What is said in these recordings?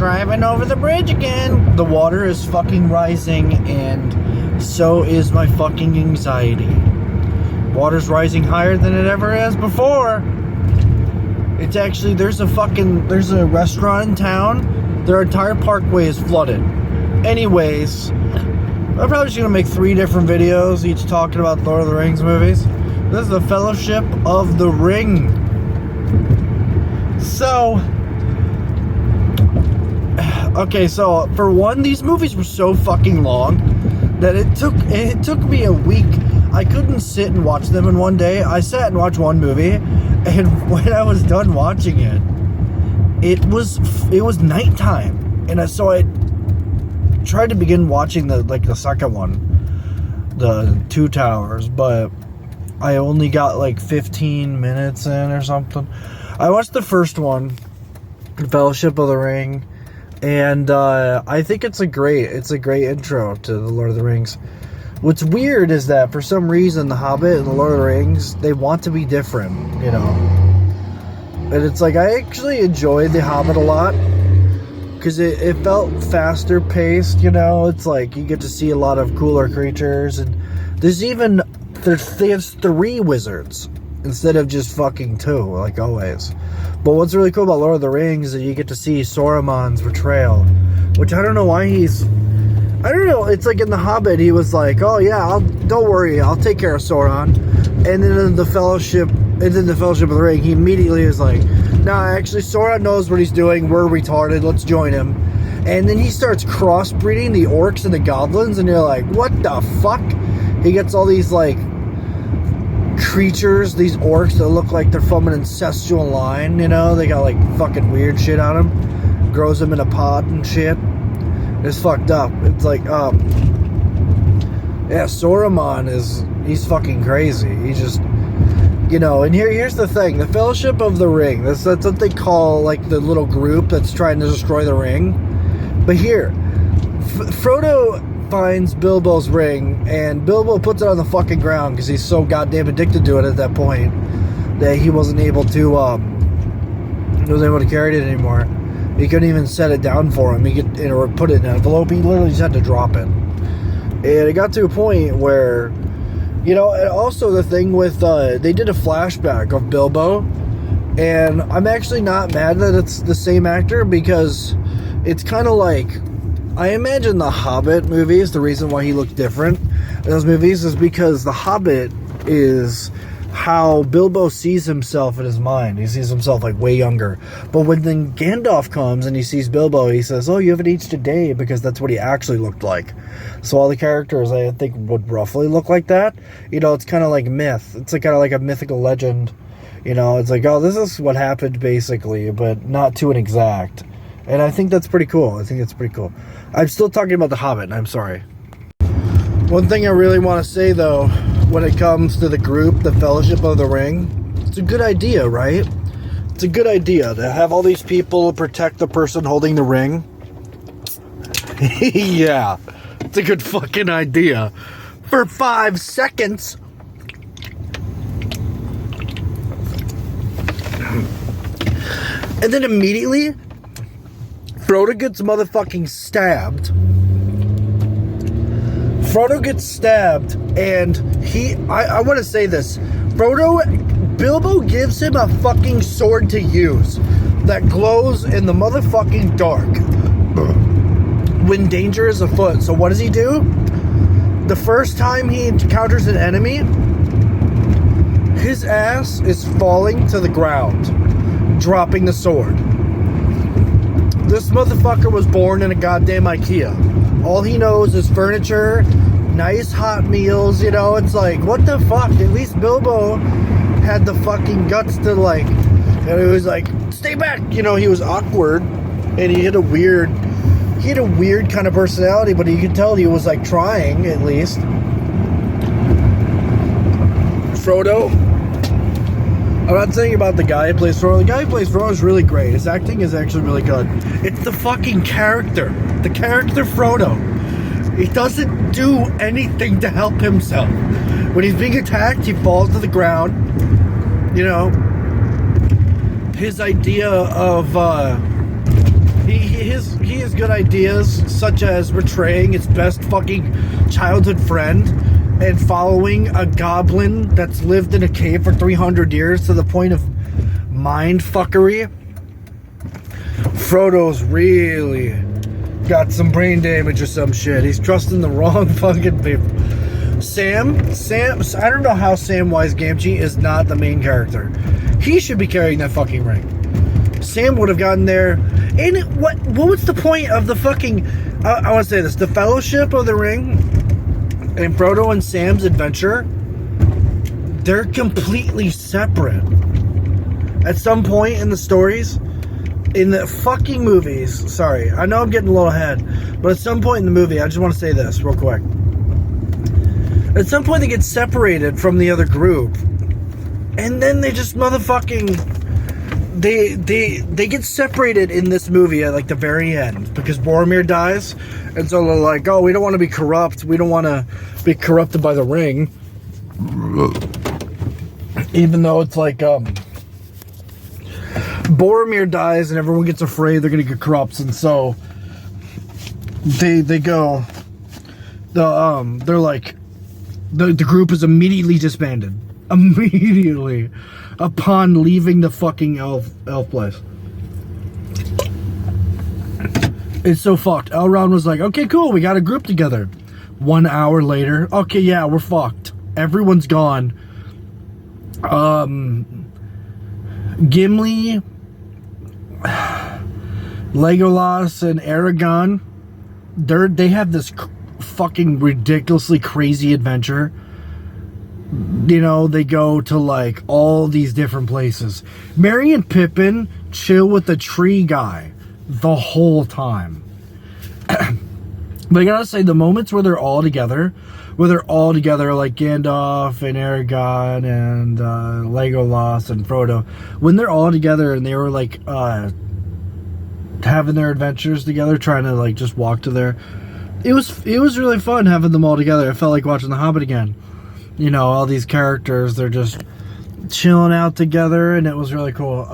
driving over the bridge again. The water is fucking rising, and so is my fucking anxiety. Water's rising higher than it ever has before. It's actually, there's a restaurant in town. Their entire parkway is flooded. Anyways, I'm probably just gonna make 3 different videos, each talking about Lord of the Rings movies. This is the Fellowship of the Ring. So, okay, so for one, these movies were so fucking long that it took me a week. I couldn't sit and watch them in one day. I sat and watched one movie, and when I was done watching it, it was nighttime, and so I tried to begin watching the second one, the Two Towers, but I only got like 15 minutes in or something. I watched the first one, Fellowship of the Ring, and I think it's a great intro to the Lord of the Rings. What's weird is that for some reason The Hobbit and the Lord of the Rings, they want to be different, you know. And it's like, I actually enjoyed The Hobbit a lot because it felt faster paced, you know. It's like you get to see a lot of cooler creatures, and there's 3 wizards instead of just fucking 2, like always. But what's really cool about Lord of the Rings is that you get to see Saruman's betrayal, which I don't know why I don't know, it's like in The Hobbit, he was like, oh yeah, don't worry, I'll take care of Sauron. And then in the Fellowship of the Ring, he immediately is like, nah, actually, Sauron knows what he's doing, we're retarded, let's join him. And then he starts crossbreeding the orcs and the goblins, and you're like, what the fuck? He gets all these, like, creatures, these orcs that look like they're from an ancestral line, you know? They got, like, fucking weird shit on them. Grows them in a pod and shit. It's fucked up. It's like, yeah, Saruman he's fucking crazy. He just, you know, and here's the thing. The Fellowship of the Ring, that's what they call, like, the little group that's trying to destroy the ring. But here, Frodo finds Bilbo's ring, and Bilbo puts it on the fucking ground because he's so goddamn addicted to it at that point that he wasn't able to carry it anymore. He couldn't even set it down for him. He could, or put it in an envelope. He literally just had to drop it. And it got to a point where, you know, and also the thing with, they did a flashback of Bilbo, and I'm actually not mad that it's the same actor, because it's kind of like, I imagine the Hobbit movies, the reason why he looked different in those movies is because the Hobbit is how Bilbo sees himself in his mind. He sees himself like way younger. But when then Gandalf comes and he sees Bilbo, he says, oh, you haven't aged a day, because that's what he actually looked like. So all the characters, I think, would roughly look like that. You know, it's kind of like myth. It's like kind of like a mythical legend. You know, it's like, oh, this is what happened basically, but not to an exact. And I think that's pretty cool. I'm still talking about The Hobbit, I'm sorry. One thing I really want to say, though, when it comes to the group, the Fellowship of the Ring, it's a good idea, right? It's a good idea to have all these people protect the person holding the ring. Yeah, it's a good fucking idea. For 5 seconds. And then immediately, Frodo gets motherfucking stabbed. And I want to say this. Bilbo gives him a fucking sword to use that glows in the motherfucking dark when danger is afoot. So what does he do? The first time he encounters an enemy, his ass is falling to the ground, dropping the sword. This motherfucker was born in a goddamn IKEA. All he knows is furniture, nice hot meals, you know. It's like, what the fuck? At least Bilbo had the fucking guts to, like, and he was like, stay back, you know. He was awkward, and he had a weird kind of personality, but you could tell he was, like, trying, at least. Frodo, I'm not saying about the guy who plays Frodo. The guy who plays Frodo is really great. His acting is actually really good. It's the fucking character. The character Frodo. He doesn't do anything to help himself. When he's being attacked, he falls to the ground. You know, his idea of his has good ideas, such as betraying its best fucking childhood friend and following a goblin that's lived in a cave for 300 years to the point of mind fuckery. Frodo's really got some brain damage or some shit. He's trusting the wrong fucking people. Sam, I don't know how Samwise Gamgee is not the main character. He should be carrying that fucking ring. Sam would have gotten there. And what was the point of the fucking, I want to say this, the Fellowship of the Ring and Frodo and Sam's adventure, they're completely separate. At some point in the stories, in the fucking movies, sorry, I know I'm getting a little ahead, but at some point in the movie, I just want to say this real quick. At some point, they get separated from the other group, and then they just motherfucking, they get separated in this movie at like the very end because Boromir dies, and so they're like, oh, we don't want to be corrupt, we don't want to be corrupted by the ring, even though it's like Boromir dies and everyone gets afraid they're gonna get corrupt, and so they go, they're like, the group is immediately disbanded immediately upon leaving the fucking elf place. It's so fucked. Elrond was like, okay, cool, we got a group together. 1 hour later, okay, yeah, we're fucked, everyone's gone. Gimli, Legolas, and Aragorn, they have this fucking ridiculously crazy adventure. You know, they go to like all these different places. Merry and Pippin chill with the tree guy the whole time. But I gotta say, the moments where they're all together like Gandalf and Aragorn and Legolas and Frodo, when they're all together and they were like having their adventures together, trying to like just walk to their, it was really fun having them all together. It felt like watching The Hobbit again. You know, all these characters, they're just chilling out together, and it was really cool.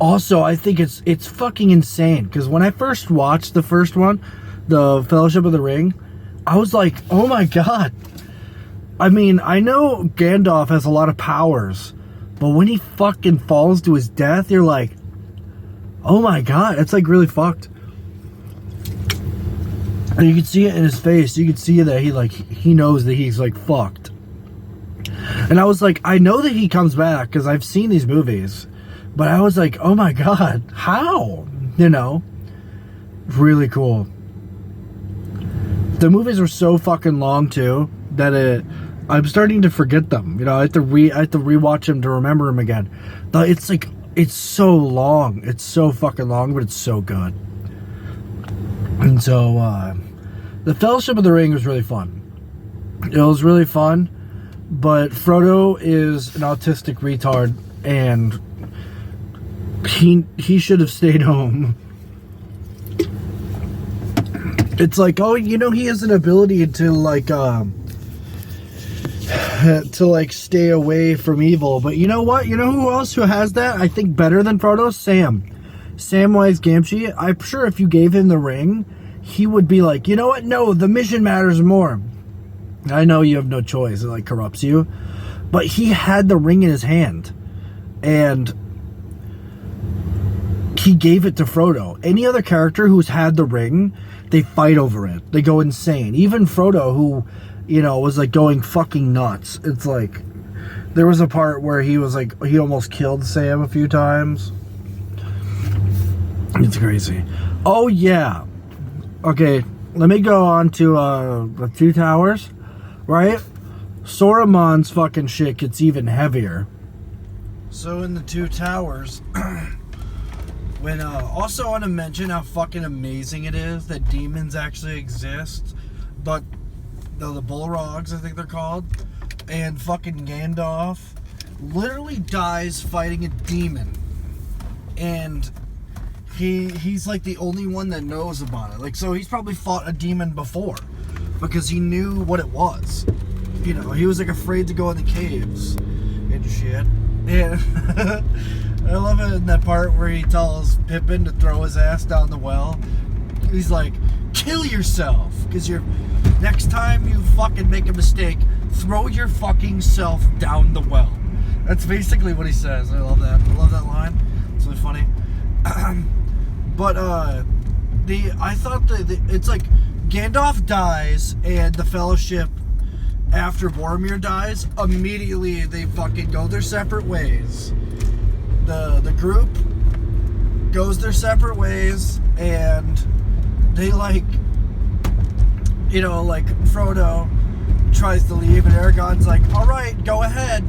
Also, I think it's fucking insane, because when I first watched the first one, the Fellowship of the Ring, I was like, oh my god. I mean, I know Gandalf has a lot of powers, but when he fucking falls to his death, you're like, oh my god, it's like really fucked. And you can see it in his face. You can see that he knows that he's like fucked. And I was like, I know that he comes back because I've seen these movies, but I was like, oh my god, how? You know, really cool. The movies were so fucking long too that I'm starting to forget them. You know, I have to rewatch them to remember them again. But it's like, it's so long. It's so fucking long, but it's so good. And so, the Fellowship of the Ring was really fun. It was really fun, but Frodo is an autistic retard, and he should have stayed home. It's like, oh, you know, he has an ability to stay away from evil, but you know what? You know who else who has that? I think better than Frodo? Samwise Gamgee. I'm sure if you gave him the ring, he would be like, you know what? No, the mission matters more. I know you have no choice. It like corrupts you. But he had the ring in his hand. And he gave it to Frodo. Any other character who's had the ring, they fight over it. They go insane. Even Frodo, who, you know, was like going fucking nuts. It's like, there was a part where he was like, he almost killed Sam a few times. It's crazy. Oh, yeah. Okay, let me go on to the Two Towers, right? Saruman's fucking shit gets even heavier. So in the Two Towers, when also I want to mention how fucking amazing it is that demons actually exist, but the Bullrogs, I think they're called, and fucking Gandalf literally dies fighting a demon, and he's like the only one that knows about it. Like, so he's probably fought a demon before because he knew what it was. You know, he was like afraid to go in the caves and shit. And I love it in that part where he tells Pippin to throw his ass down the well. He's like, kill yourself, because next time you fucking make a mistake, throw your fucking self down the well. That's basically what he says. I love that. I love that line. It's really funny. But I thought that it's like Gandalf dies and the Fellowship, after Boromir dies, immediately they fucking go their separate ways. The group goes their separate ways, and they like Frodo tries to leave, and Aragorn's like, alright, go ahead,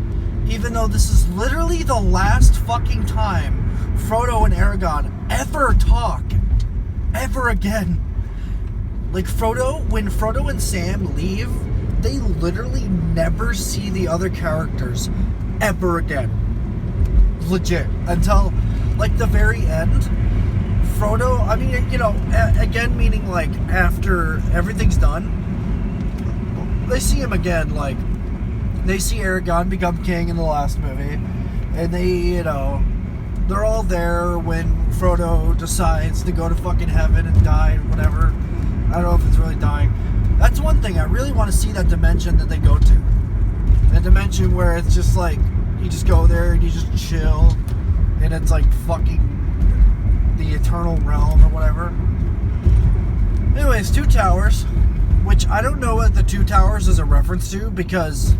even though this is literally the last fucking time Frodo and Aragorn ever talk ever again. Like, when Frodo and Sam leave, they literally never see the other characters ever again. Legit. Until, like, the very end. Frodo, I mean, again, meaning, like, after everything's done, they see him again, like, they see Aragorn become king in the last movie, and they, they're all there when Frodo decides to go to fucking heaven and die, whatever. I don't know if it's really dying. That's one thing. I really want to see that dimension that they go to. That dimension where it's just like, you just go there and you just chill, and it's like fucking the eternal realm or whatever. Anyways, Two Towers, which I don't know what the Two Towers is a reference to, because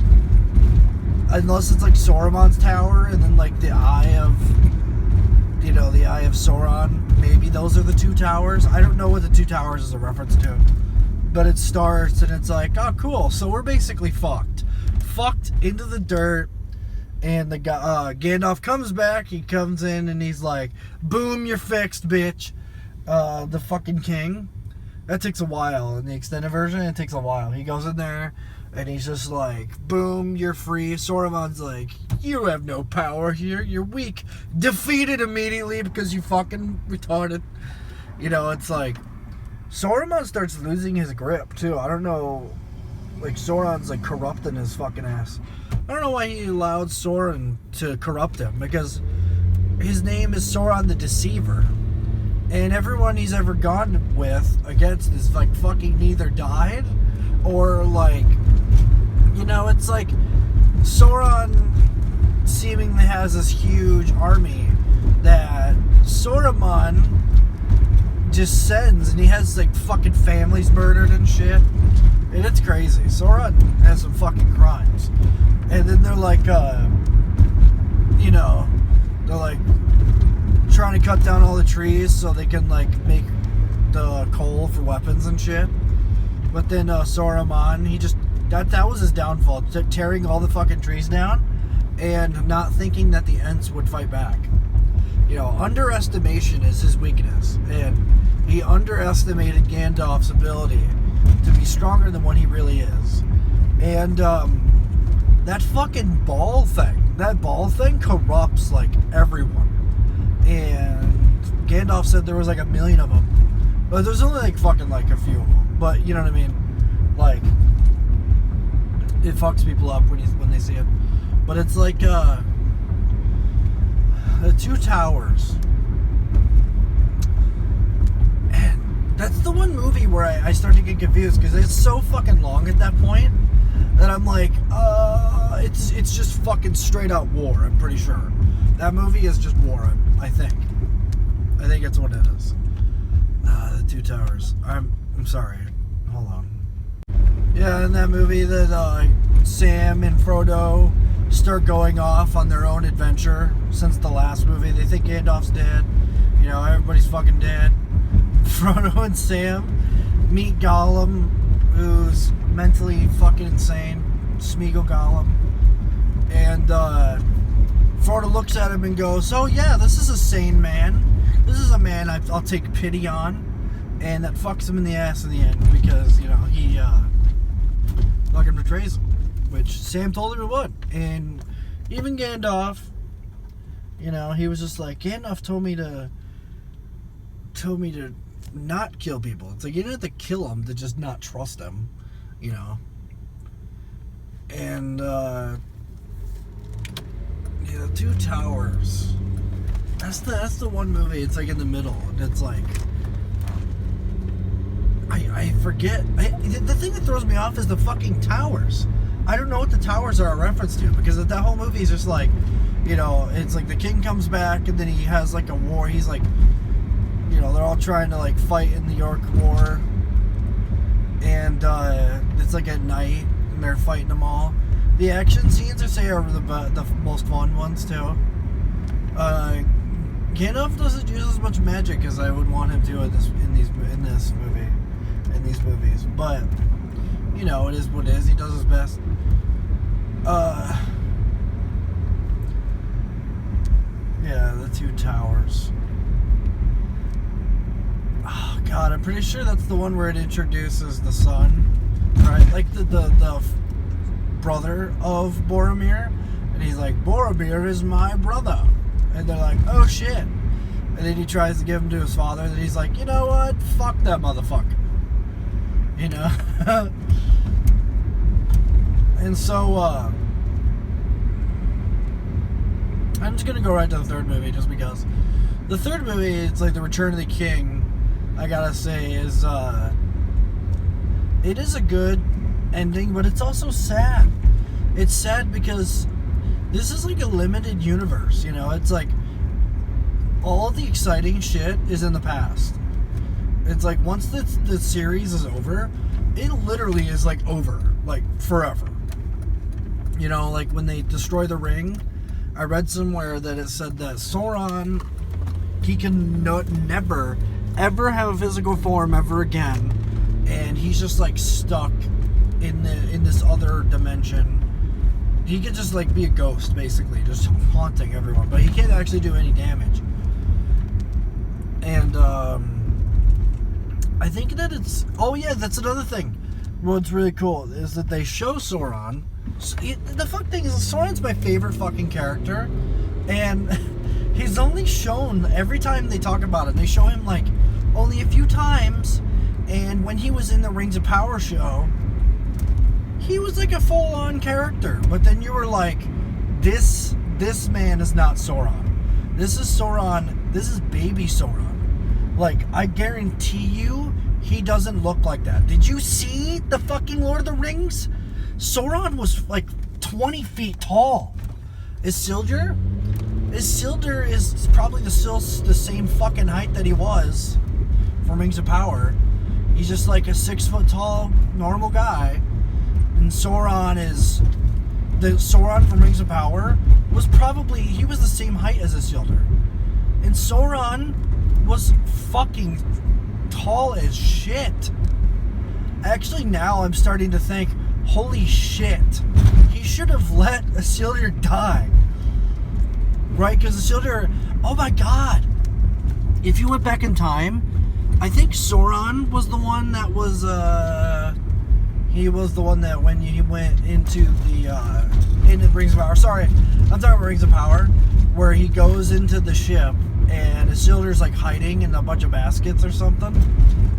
unless it's like Sauron's tower and then like the Eye of Sauron, maybe those are the Two Towers. I don't know what the Two Towers is a reference to, but it starts and it's like, oh cool, so we're basically fucked into the dirt. And the guy, Gandalf comes back, he comes in and he's like, boom, you're fixed, bitch. The fucking king. That takes a while. In the extended version, it takes a while. He goes in there and he's just like, boom, you're free. Sauron's like, you have no power here, you're weak. Defeated immediately because you fucking retarded. It's like, Sauron starts losing his grip too. I don't know, like, Sauron's like corrupting his fucking ass. I don't know why he allowed Sauron to corrupt him, because his name is Sauron the Deceiver, and everyone he's ever gone against is like fucking either died or like, it's like Sauron seemingly has this huge army that Saruman just sends, and he has like fucking families murdered and shit, and it's crazy. Sauron has some fucking crimes. And then they're like, they're like trying to cut down all the trees so they can like make the coal for weapons and shit. But then Saruman, that was his downfall, tearing all the fucking trees down and not thinking that the Ents would fight back. Underestimation is his weakness, and he underestimated Gandalf's ability to be stronger than what he really is. And that fucking ball thing corrupts like everyone. And Gandalf said there was like 1 million of them, but there's only like fucking like a few of them. But you know what I mean? Like, it fucks people up when they see it. But it's like the Two Towers. And that's the one movie where I start to get confused, because it's so fucking long at that point that I'm like, it's just fucking straight out war. I'm pretty sure that movie is just war. I think it's what it is. The Two Towers. I'm sorry. Hold on. Yeah, in that movie, that Sam and Frodo start going off on their own adventure. Since the last movie, they think Gandalf's dead. Everybody's fucking dead. Frodo and Sam meet Gollum, who's mentally fucking insane. Smeagol Gollum. And Frodo looks at him and goes, oh yeah, this is a sane man. This is a man I'll take pity on. And that fucks him in the ass in the end, because, he fucking betrays him. Which Sam told him it would. And even Gandalf, he was just like, Gandalf told me to not kill people. It's like, you didn't have to kill them to just not trust them, And, Two Towers. That's the one movie. It's like in the middle, and it's like I forget. The thing that throws me off is the fucking towers. I don't know what the towers are a reference to, because that whole movie is just like, you know, it's like the king comes back and then he has like a war. He's like, you know, they're all trying to like fight in the York War, and it's like at night and they're fighting them all. The action scenes, I say, are the most fun ones too. Gandalf doesn't use as much magic as I would want him to in these movies, but you know, it is what it is. He does his best. Yeah, the two towers. Oh God, I'm pretty sure that's the one where it introduces the son, right? Like the brother of Boromir, and he's like, Boromir is my brother, and they're like, oh shit, and then he tries to give him to his father, and he's like, you know what, fuck that motherfucker, you know. And so I'm just gonna go right to the third movie, just because the third movie, it's like the Return of the King, I gotta say, is it is a good ending, but it's also sad. It's sad because this is like a limited universe, you know. It's like all of the exciting shit is in the past. It's like once the series is over, it literally is like over, like forever. You know, like when they destroy the ring, I read somewhere that it said that Sauron, he can never ever have a physical form ever again, and he's just like stuck in this other dimension. He could just like be a ghost, basically, just haunting everyone, but he can't actually do any damage. And I think that it's, oh yeah, that's another thing. What's really cool is that they show Sauron. The fuck thing is, Sauron's my favorite fucking character, and he's only shown, every time they talk about it, they show him like only a few times. And when he was in the Rings of Power show, he was like a full-on character. But then you were like, this man is not Sauron. This is Sauron. This is baby Sauron. Like, I guarantee you, he doesn't look like that. Did you see the fucking Lord of the Rings? Sauron was like 20 feet tall. Isildur is probably the same fucking height that he was from Rings of Power. He's just like a 6 foot tall normal guy. And Sauron from Rings of Power was probably, he was the same height as Isildur. And Sauron was fucking tall as shit. Actually, now I'm starting to think, holy shit, he should have let Isildur die. Right? Because Isildur, oh my god, if you went back in time, I think Sauron was the one that was, he was the one that when he went into the Rings of Power, sorry, I'm talking about Rings of Power, where he goes into the ship, and Isildur's like hiding in a bunch of baskets or something,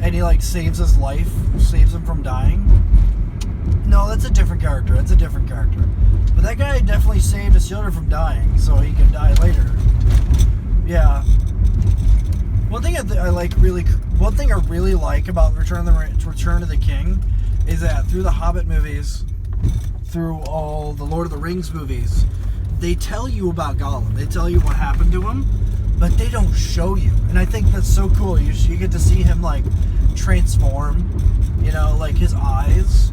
and he like saves his life, saves him from dying. No, that's a different character. But that guy definitely saved Isildur from dying, so he could die later. Yeah. One thing I really like about Return of the King is that through the Hobbit movies, through all the Lord of the Rings movies, they tell you about Gollum. They tell you what happened to him, but they don't show you. And I think that's so cool. You get to see him like transform, you know, like his eyes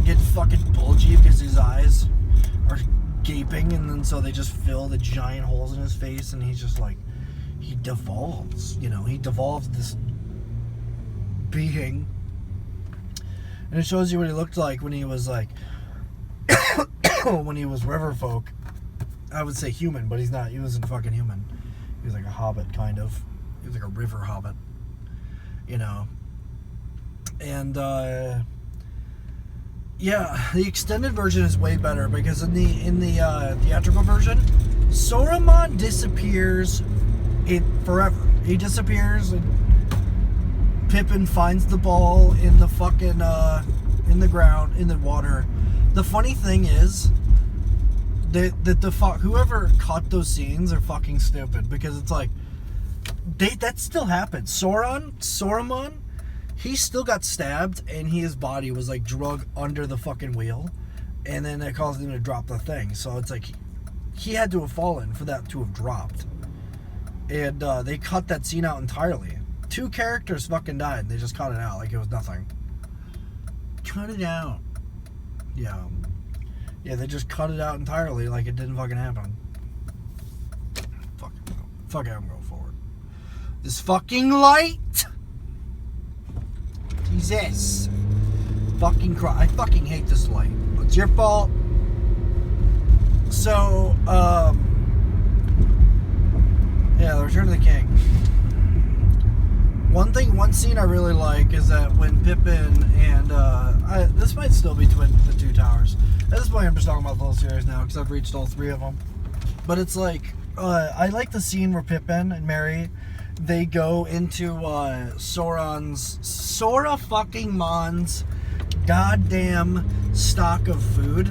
get fucking bulgy because his eyes are gaping, and then so they just fill the giant holes in his face, and he's just like, he devolves, you know, he devolves this being. And it shows you what he looked like when he was like when he was river folk. I would say human, but he's not. He wasn't fucking human. He was like a hobbit, kind of. He was like a river hobbit, you know. And yeah, the extended version is way better, because in the theatrical version, Saruman disappears forever. He disappears, and Pippin finds the ball in the fucking in the ground, in the water. The funny thing is, Whoever cut those scenes are fucking stupid, because it's like that still happened. Saruman, he still got stabbed, and his body was like drug under the fucking wheel, and then it caused him to drop the thing. So it's like he had to have fallen for that to have dropped, and they cut that scene out entirely. 2 characters fucking died, and they just cut it out like it was nothing. Cut it out. Yeah, they just cut it out entirely like it didn't fucking happen. Fuck it, I'm going forward. This fucking light! Jesus. Fucking cry. I fucking hate this light. It's your fault. So, yeah, The Return of the King. One scene I really like is that when Pippin and, this might still be the 2 towers. At this point, I'm just talking about the whole series now, because I've reached all 3 of them. But it's like, I like the scene where Pippin and Merry, they go into Sora fucking Mon's goddamn stock of food,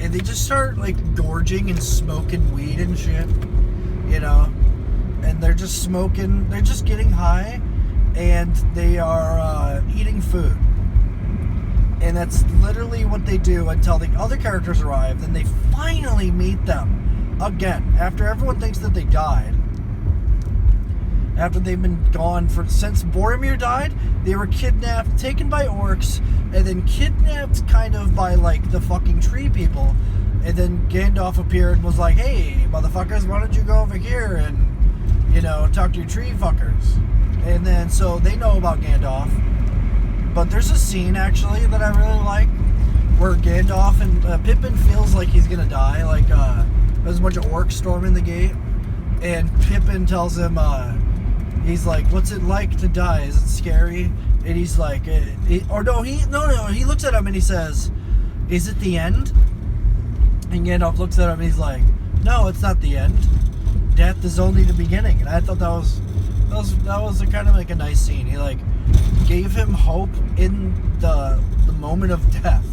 and they just start like gorging and smoking weed and shit, you know, and they're just smoking, they're just getting high, and they are eating food. And that's literally what they do until the other characters arrive. Then they finally meet them again after everyone thinks that they died. After they've been gone since Boromir died, they were kidnapped, taken by orcs, and then kidnapped kind of by like the fucking tree people. And then Gandalf appeared and was like, "Hey, motherfuckers, why don't you go over here and, you know, talk to your tree fuckers?" And then so they know about Gandalf. But there's a scene, actually, that I really like, where Gandalf and Pippin feels like he's gonna die. Like, there's a bunch of orcs storming the gate, and Pippin tells him, he's like, "What's it like to die? Is it scary?" And he's like, he looks at him and he says, "Is it the end?" And Gandalf looks at him and he's like, "No, it's not the end. Death is only the beginning." And I thought that was a kind of like a nice scene. He like gave him hope in the moment of death.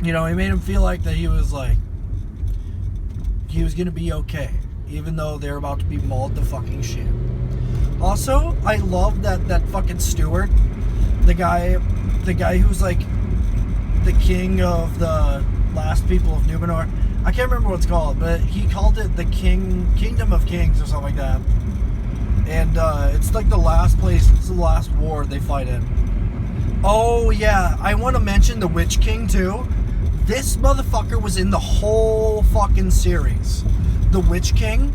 You know, he made him feel like that he was gonna be okay, even though they're about to be mauled to fucking shit. Also, I love that fucking steward, the guy who's like the king of the last people of Numenor. I can't remember what it's called, but he called it the Kingdom of Kings or something like that. And it's like the last place, it's the last war they fight in. Oh yeah, I want to mention the Witch King too. This motherfucker was in the whole fucking series. The Witch King.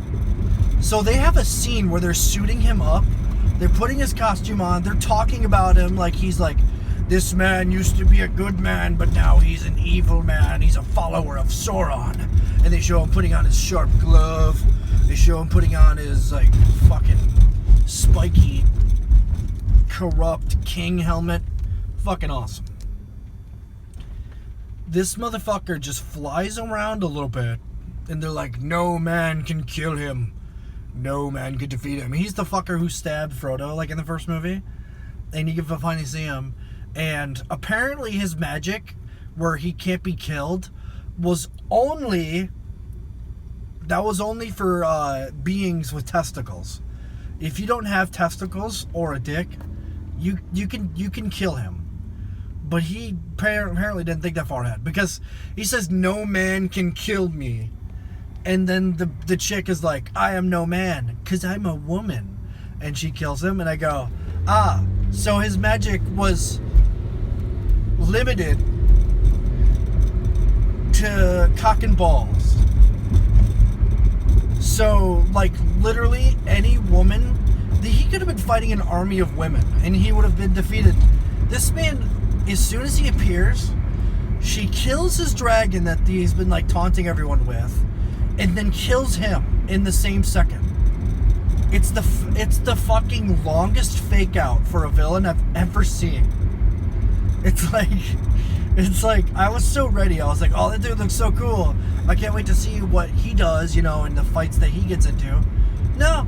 So they have a scene where they're suiting him up. They're putting his costume on. They're talking about him like he's like, "This man used to be a good man, but now he's an evil man. He's a follower of Sauron." And they show him putting on his sharp glove. They show him putting on his like fucking spiky, corrupt king helmet. Fucking awesome. This motherfucker just flies around a little bit, and they're like, "No man can kill him. No man can defeat him." He's the fucker who stabbed Frodo, like in the first movie, and you can finally see him. And apparently his magic, where he can't be killed, was only for beings with testicles. If you don't have testicles or a dick, you can kill him. But he apparently didn't think that far ahead, because he says, "No man can kill me." And then the chick is like, "I am no man, because I'm a woman." And she kills him, and I go, so his magic was limited to cock and balls. So, like, literally any woman, he could have been fighting an army of women, and he would have been defeated. This man, as soon as he appears, she kills his dragon that he's been, like, taunting everyone with, and then kills him in the same second. It's the fucking longest fake out for a villain I've ever seen. It's like, I was so ready. I was like, "Oh, that dude looks so cool. I can't wait to see what he does, you know, in the fights that he gets into." No,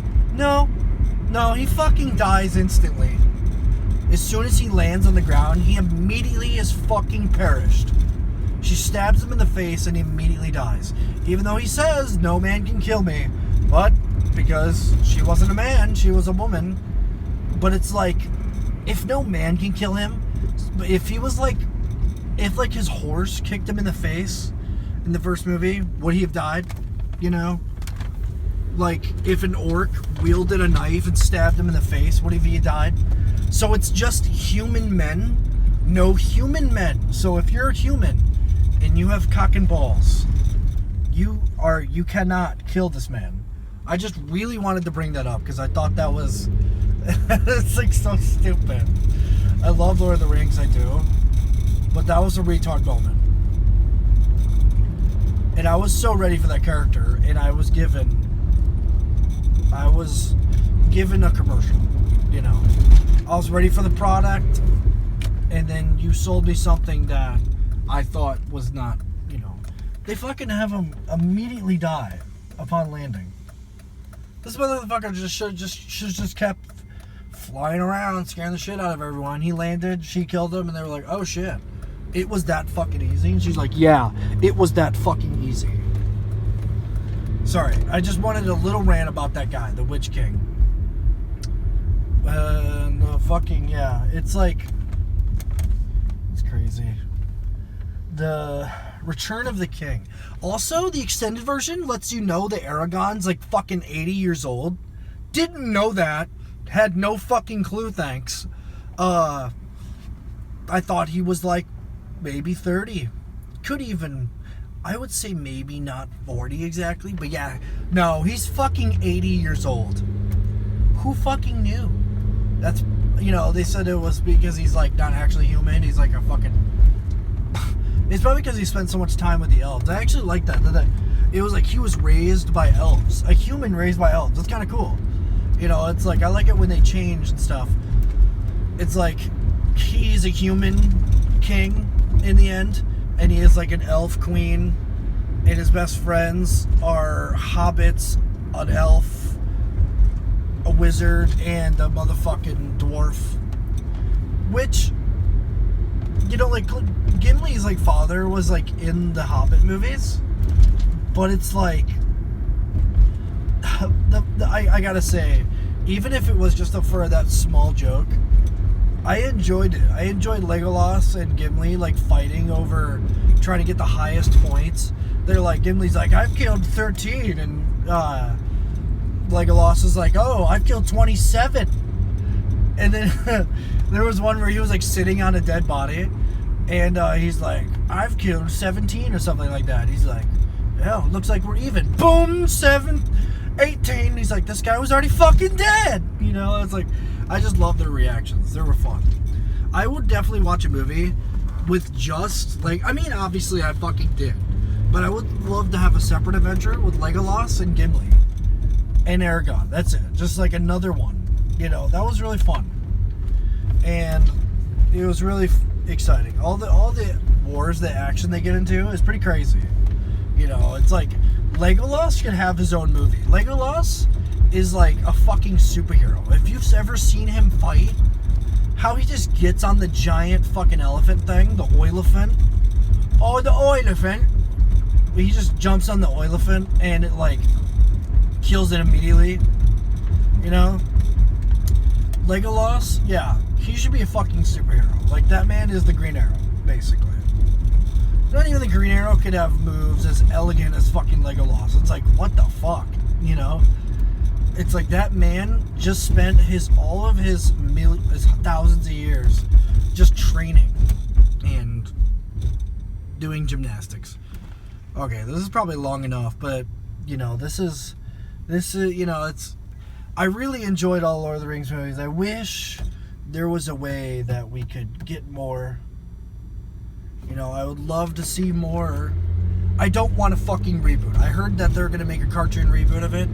he fucking dies instantly. As soon as he lands on the ground, he immediately is fucking perished. She stabs him in the face and he immediately dies. Even though he says, no man can kill me. But because she wasn't a man, she was a woman. But it's like, if no man can kill him, if he was like, if like his horse kicked him in the face in the first movie, would he have died? You know? Like, if an orc wielded a knife and stabbed him in the face, would he have died? So it's just human men, no human men. So if you're a human and you have cock and balls, you cannot kill this man. I just really wanted to bring that up because I thought that was it's like so stupid. I love Lord of the Rings, I do, but that was a retard moment. And I was so ready for that character, and I was given a commercial, you know. I was ready for the product, and then you sold me something that I thought was not, you know. They fucking have him immediately die upon landing. This motherfucker should just kept flying around, scaring the shit out of everyone. He landed, she killed him, and they were like, oh shit. It was that fucking easy. And she's like, yeah, it was that fucking easy. Sorry, I just wanted a little rant about that guy, the Witch King. Yeah, it's like, it's crazy. The Return of the King. Also, the extended version lets you know that Aragorn's like fucking 80 years old. Didn't know that. Had no fucking clue, thanks. I thought he was like maybe 30. Could even, I would say maybe not 40 exactly, but yeah. No, he's fucking 80 years old. Who fucking knew? That's, you know, they said it was because he's like not actually human. He's like a fucking... It's probably because he spent so much time with the elves. I actually like that. It was like he was raised by elves. A human raised by elves. That's kind of cool. You know, it's like, I like it when they change and stuff. It's like, he's a human king in the end, and he is like an elf queen, and his best friends are hobbits, an elf, a wizard, and a motherfucking dwarf. Which, you know, like, Gimli's like father was like in the Hobbit movies, but it's like, I gotta say, even if it was just for that small joke, I enjoyed it. I enjoyed Legolas and Gimli like fighting over trying to get the highest points. They're like, Gimli's like, I've killed 13, and Legolas is like, oh, I've killed 27. And then there was one where he was like sitting on a dead body, and he's like, I've killed 17 or something like that. He's like, yeah, looks like we're even. Boom, 18. He's like, this guy was already fucking dead. You know, it's like, I just love their reactions. They were fun. I would definitely watch a movie with just, like, I mean, obviously I fucking did, but I would love to have a separate adventure with Legolas and Gimli and Aragorn. That's it. Just like another one. You know, that was really fun. And it was really exciting. All the wars, the action they get into is pretty crazy. You know, it's like Legolas should have his own movie. Legolas is like a fucking superhero. If you've ever seen him fight, how he just gets on the giant fucking elephant thing, the oilephant. Oh, the oilephant. He just jumps on the oilephant and it like kills it immediately. You know? Legolas, yeah, he should be a fucking superhero. Like, that man is the Green Arrow, basically. Not even the Green Arrow could have moves as elegant as fucking Legolas. It's like, what the fuck, you know? It's like that man just spent all of his thousands of years just training and doing gymnastics. Okay, this is probably long enough, but, you know, this is, you know, it's... I really enjoyed all Lord of the Rings movies. I wish there was a way that we could get more. You know, I would love to see more. I don't want a fucking reboot. I heard that they're going to make a cartoon reboot of it.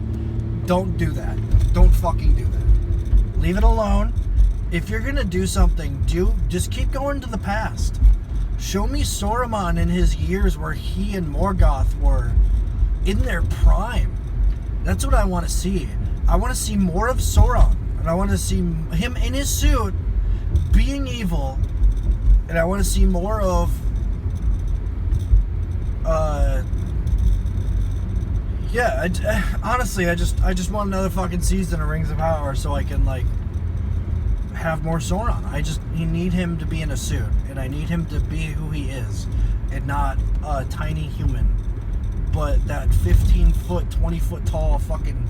Don't do that. Don't fucking do that. Leave it alone. If you're going to do something, just keep going to the past. Show me Saruman in his years where he and Morgoth were in their prime. That's what I want to see. I want to see more of Sauron, and I want to see him in his suit being evil, and I want to see more of Yeah, honestly, I just want another fucking season of Rings of Power so I can, like, have more Sauron. You need him to be in a suit, and I need him to be who he is, and not a tiny human, but that 15-foot, 20-foot tall fucking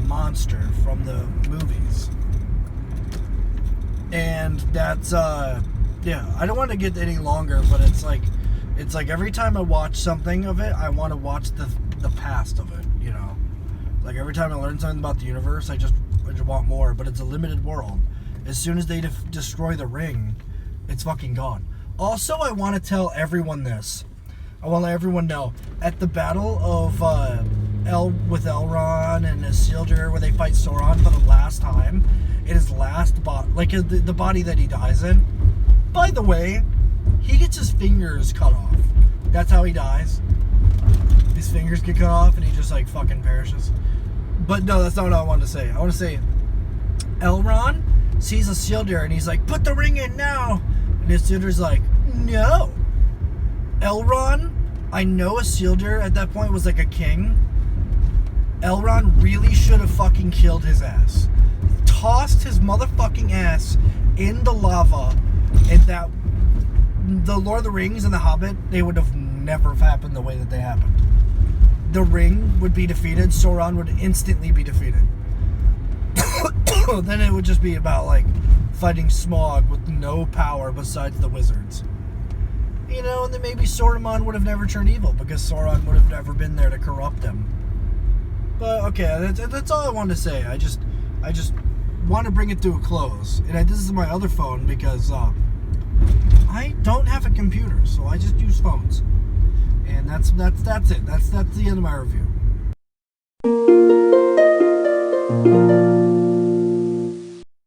monster from the movies. And that's, yeah, I don't want to get any longer, but it's like every time I watch something of it, I want to watch the past of it, you know? Like, every time I learn something about the universe, I just want more, but it's a limited world. As soon as they destroy the ring, it's fucking gone. Also, I want to tell everyone this. I want to let everyone know, at the battle of with Elrond and Isildur, where they fight Sauron for the last time, in his last body, like the body that he dies in. By the way, he gets his fingers cut off. That's how he dies. His fingers get cut off and he just, like, fucking perishes. But no, that's not what I wanted to say. I want to say, Elrond sees Isildur and he's like, put the ring in now. And Isildur's like, no. Elrond, I know Isildur at that point was like a king. Elrond really should have fucking killed his ass. Tossed his motherfucking ass in the lava, and that the Lord of the Rings and the Hobbit, they would have never happened the way that they happened. The ring would be defeated, Sauron would instantly be defeated. Then it would just be about, like, fighting Smaug with no power besides the wizards. You know, and then maybe Saruman would have never turned evil because Sauron would have never been there to corrupt him. But okay, that's all I wanted to say. I just want to bring it to a close. And this is my other phone because I don't have a computer, so I just use phones. And that's it. That's the end of my review.